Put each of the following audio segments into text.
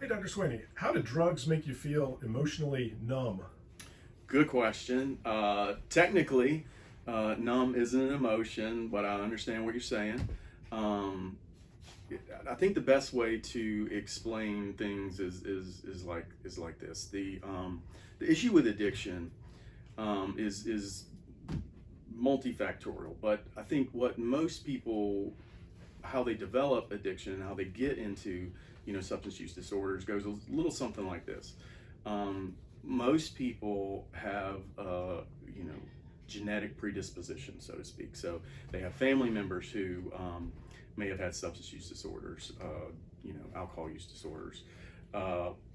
Hey, Dr. Swainey, how do drugs make you feel emotionally numb? Good question. Technically, numb isn't an emotion, but I understand what you're saying. Um, I think the best way to explain things is like this. The issue with addiction is multifactorial, but I think what most people, how they develop addiction and how they get into substance use disorders goes a little something like this. Most people have genetic predisposition, so to speak. So they have family members who may have had substance use disorders, alcohol use disorders.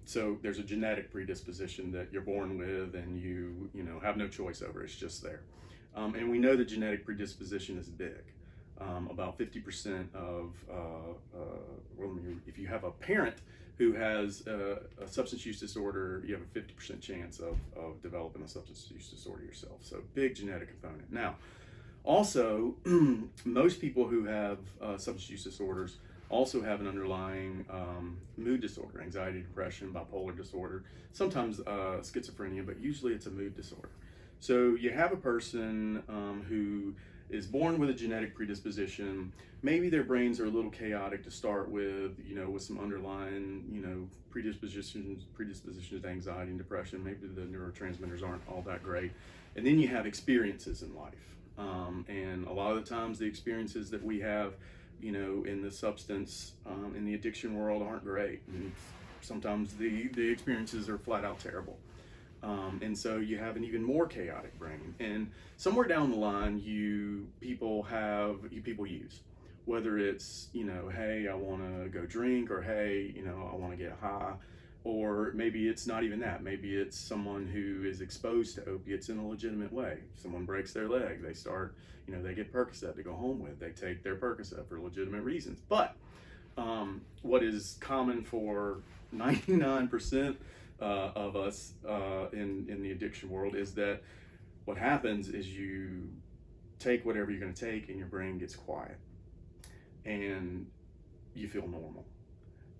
So there's a genetic predisposition that you're born with, and you have no choice over. It's just there. And we know the genetic predisposition is big. About 50% of, if you have a parent who has a substance use disorder, you have a 50% chance of developing a substance use disorder yourself. So big genetic component. Now, also, most people who have substance use disorders also have an underlying mood disorder, anxiety, depression, bipolar disorder, sometimes schizophrenia, but usually it's a mood disorder. So you have a person who is born with a genetic predisposition. Maybe their brains are a little chaotic to start with some underlying, predispositions to anxiety and depression. Maybe the neurotransmitters aren't all that great. And then you have experiences in life. And a lot of the times the experiences that we have, in the substance, in the addiction world aren't great. And sometimes the experiences are flat out terrible. And so you have an even more chaotic brain. And somewhere down the line, people use, whether it's, hey, I want to go drink, or hey, I want to get high, or maybe it's not even that. Maybe it's someone who is exposed to opiates in a legitimate way. Someone breaks their leg, they start, they get Percocet to go home with. They take their Percocet for legitimate reasons. But what is common for 99% of us in the addiction world is that what happens is you take whatever you're going to take and your brain gets quiet and you feel normal.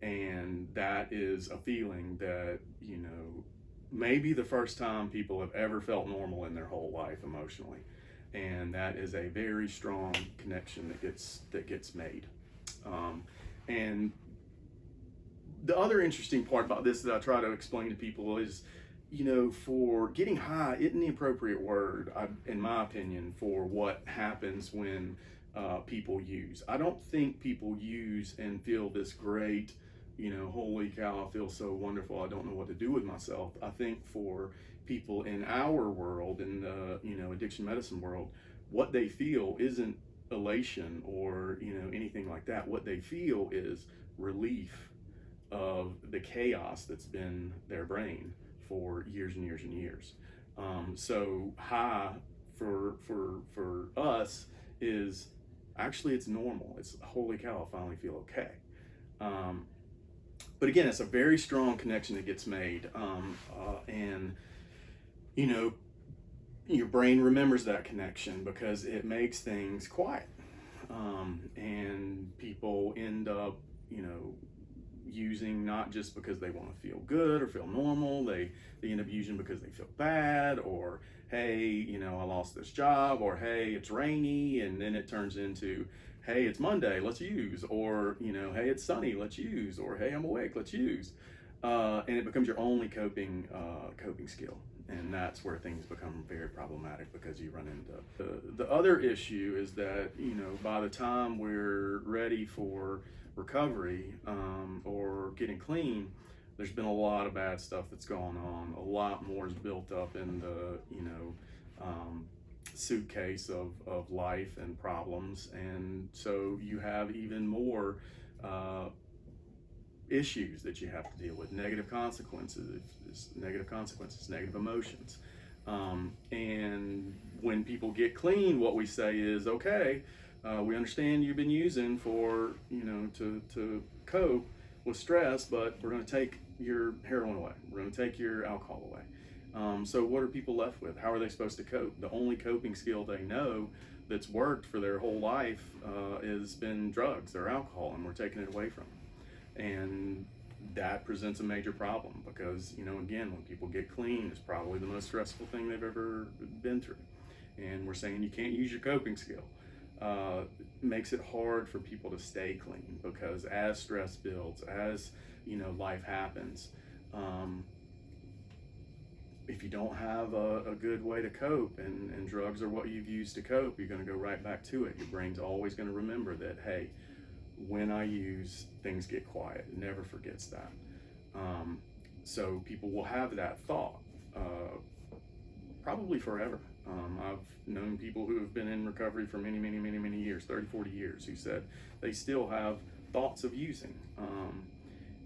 And that is a feeling that, maybe the first time people have ever felt normal in their whole life emotionally. And that is a very strong connection that gets made. And the other interesting part about this that I try to explain to people is, for getting high isn't the appropriate word, in my opinion, for what happens when people use. I don't think people use and feel this great, holy cow, I feel so wonderful, I don't know what to do with myself. I think for people in our world, in the addiction medicine world, what they feel isn't elation or anything like that. What they feel is relief of the chaos that's been their brain for years and years and years. So high for us is actually, it's normal. It's holy cow, I finally feel okay. But again, it's a very strong connection that gets made, and your brain remembers that connection because it makes things quiet, and people end up using not just because they want to feel good or feel normal. They end up using because they feel bad, or hey, I lost this job, or hey, it's rainy, and then it turns into, hey, it's Monday, let's use, or hey, it's sunny, let's use, or hey, I'm awake, let's use, and it becomes your only coping skill. And that's where things become very problematic, because you run into the other issue is that by the time we're ready for recovery or getting clean, there's been a lot of bad stuff that's gone on. A lot more is built up in the suitcase of life and problems, and so you have even more issues that you have to deal with, negative consequences, negative emotions. And when people get clean, what we say is, okay, we understand you've been using for, to cope with stress, but we're going to take your heroin away. We're going to take your alcohol away. So what are people left with? How are they supposed to cope? The only coping skill they know that's worked for their whole life has been drugs or alcohol, and we're taking it away from them. And that presents a major problem because, you know, again, when people get clean, it's probably the most stressful thing they've ever been through. And we're saying you can't use your coping skill. Makes it hard for people to stay clean because as stress builds, as, you know, life happens, if you don't have a good way to cope and drugs are what you've used to cope, you're going to go right back to it. Your brain's always going to remember that, hey, when I use, things get quiet. It never forgets that. So people will have that thought probably forever. I've known people who have been in recovery for many, many, many, many years, 30, 40 years, who said they still have thoughts of using.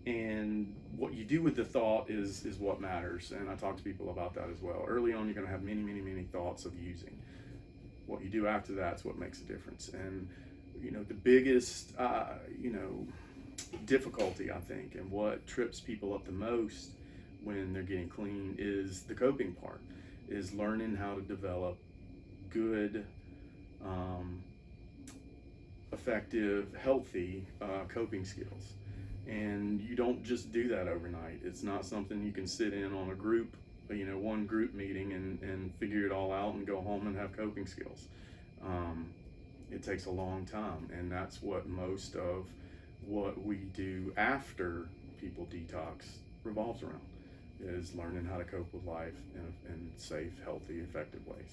And what you do with the thought is what matters. And I talk to people about that as well. Early on, you're going to have many, many, many thoughts of using. What you do after that's what makes a difference. And, you know, the biggest, you know, difficulty, I think, and what trips people up the most when they're getting clean is the coping part, is learning how to develop good, effective, healthy coping skills. And you don't just do that overnight. It's not something you can sit in on a group, you know, one group meeting and figure it all out and go home and have coping skills. It takes a long time, and that's what most of what we do after people detox revolves around, is learning how to cope with life in safe, healthy, effective ways.